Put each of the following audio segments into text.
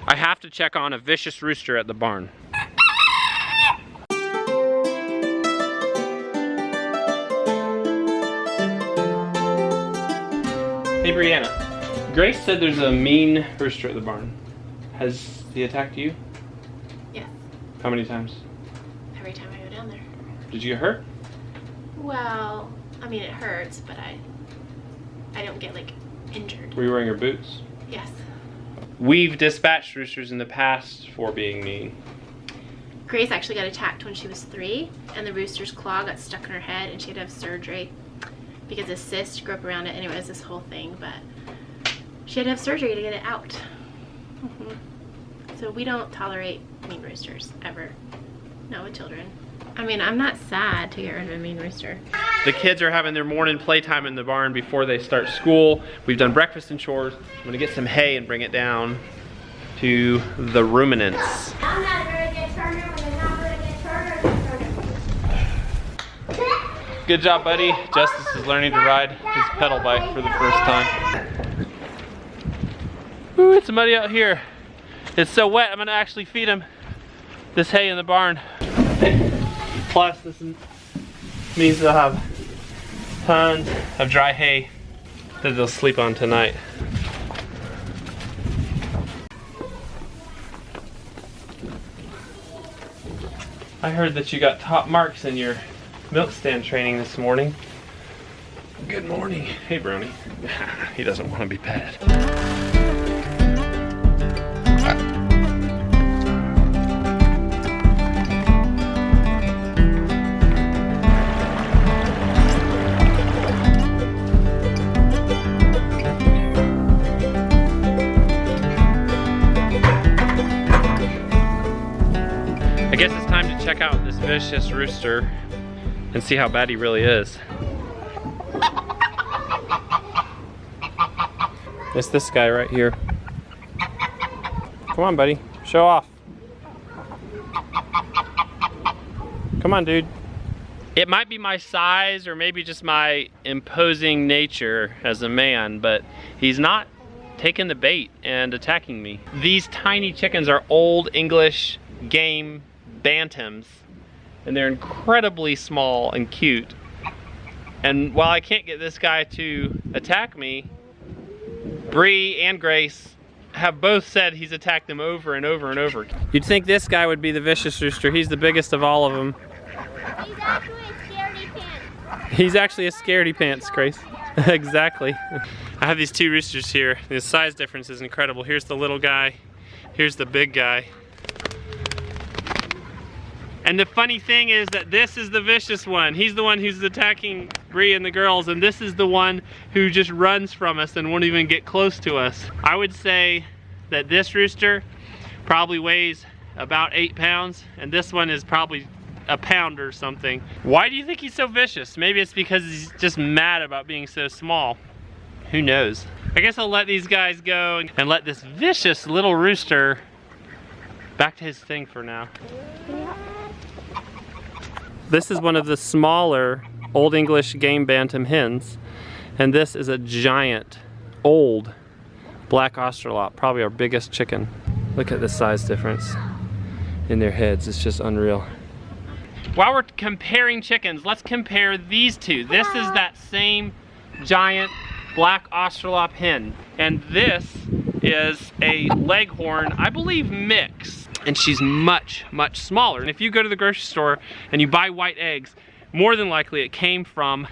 I have to check on a vicious rooster at the barn. Hey Brianna, Grace said there's a mean rooster at the barn. Has he attacked you? Yes. How many times? Every time I go down there. Did you get hurt? Well, I mean it hurts, but I don't get like injured. Were you wearing your boots? Yes. We've dispatched roosters in the past for being mean. Grace actually got attacked when she was 3, and the rooster's claw got stuck in her head, and she had to have surgery because a cyst grew up around it, and it was this whole thing, but she had to have surgery to get it out. So we don't tolerate mean roosters, ever. Not with children. I mean, I'm not sad to get rid of a mean rooster. The kids are having their morning playtime in the barn before they start school. We've done breakfast and chores. I'm gonna get some hay and bring it down to the ruminants. I'm not very good turner when I'm not very good turner. Good job, buddy. Justice is learning to ride his pedal bike for the first time. Ooh, it's muddy out here. It's so wet, I'm gonna actually feed him this hay in the barn. Plus, this means they'll have tons of dry hay that they'll sleep on tonight. I heard that you got top marks in your milk stand training this morning. Good morning. Hey, Brownie. He doesn't want to be petted. I guess it's time to check out this vicious rooster and see how bad he really is. It's this guy right here. Come on, buddy. Show off. Come on, dude. It might be my size or maybe just my imposing nature as a man, but he's not taking the bait and attacking me. These tiny chickens are Old English game bantams, and they're incredibly small and cute. And while I can't get this guy to attack me, Bree and Grace have both said he's attacked them over and over and over. You'd think this guy would be the vicious rooster. He's the biggest of all of them. He's actually a scaredy pants. He's actually a scaredy pants, Grace. Exactly. I have these two roosters here. The size difference is incredible. Here's the little guy. Here's the big guy. And the funny thing is that this is the vicious one. He's the one who's attacking Bree and the girls, and this is the one who just runs from us and won't even get close to us. I would say that this rooster probably weighs about 8 pounds, and this one is probably a pound or something. Why do you think he's so vicious? Maybe it's because he's just mad about being so small. Who knows? I guess I'll let these guys go and let this vicious little rooster back to his thing for now. This is one of the smaller Old English game bantam hens, and this is a giant, old black Australorp, probably our biggest chicken. Look at the size difference in their heads, it's just unreal. While we're comparing chickens, let's compare these two. This is that same giant black Australorp hen, and this is a Leghorn, I believe, mix. And she's much, much smaller. And if you go to the grocery store and you buy white eggs, more than likely it came from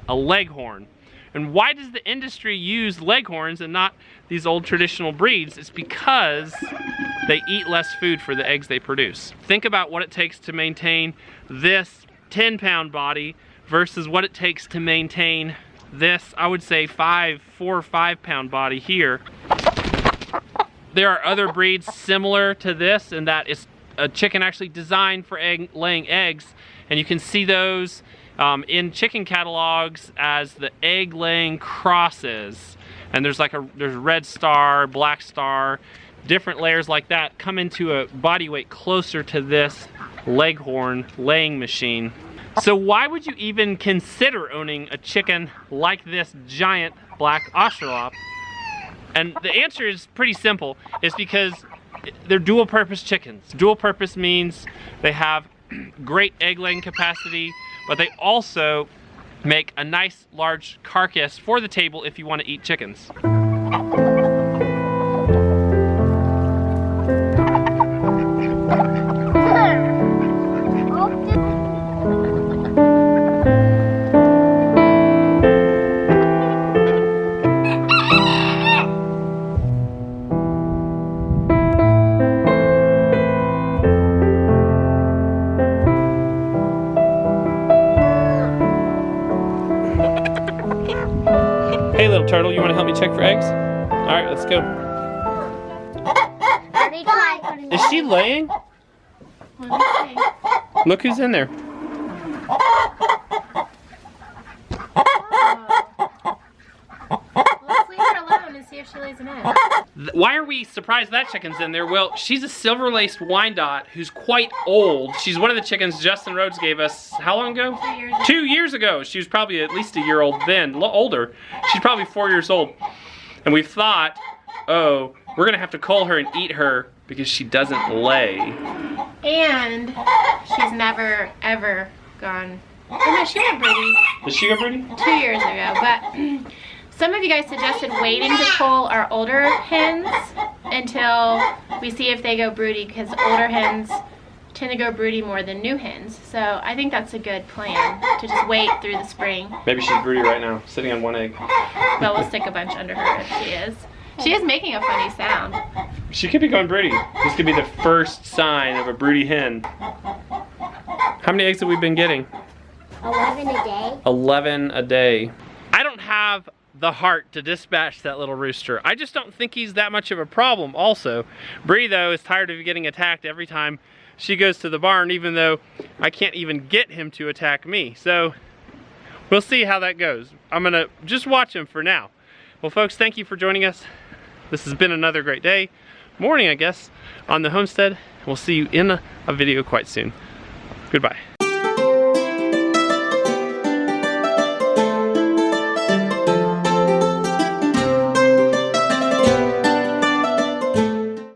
a Leghorn. And why does the industry use Leghorns and not these old traditional breeds? It's because they eat less food for the eggs they produce. Think about what it takes to maintain this 10-pound body versus what it takes to maintain this, I would say, 4 or 5 pound body here. There are other breeds similar to this in that it's a chicken actually designed for laying eggs, and you can see those in chicken catalogs as the egg laying crosses. And there's red star, black star, different layers like that come into a body weight closer to this Leghorn laying machine. So why would you even consider owning a chicken like this giant black Australorp? And the answer is pretty simple. It's because they're dual purpose chickens. Dual purpose means they have great egg laying capacity, but they also make a nice large carcass for the table if you want to eat chickens. Hey little turtle, you want to help me check for eggs? Alright, let's go. Is she laying? Look who's in there. Let's leave her alone and see if she lays an egg. Why are we surprised that chicken's in there? Well, she's a silver-laced Wyandotte who's quite old. She's one of the chickens Justin Rhodes gave us, how long ago? 2 years ago. 2 years ago. She was probably at least a year old then, older. She's probably 4 years old. And we thought, oh, we're gonna have to cull her and eat her because she doesn't lay. And she's never, ever gone. Oh no, she went broody. Did she go broody? 2 years ago, but some of you guys suggested waiting to cull our older hens until we see if they go broody, because older hens tend to go broody more than new hens. So I think that's a good plan, to just wait through the spring. Maybe she's broody right now, sitting on one egg. But we'll stick a bunch under her if she is. She is making a funny sound. She could be going broody. This could be the first sign of a broody hen. How many eggs have we been getting? 11 a day. 11 a day. I don't have the heart to dispatch that little rooster. I just don't think he's that much of a problem also. Bree though is tired of getting attacked every time she goes to the barn, even though I can't even get him to attack me. So we'll see how that goes. I'm gonna just watch him for now. Well folks, thank you for joining us. This has been another great day, morning I guess, on the homestead. We'll see you in a video quite soon. Goodbye.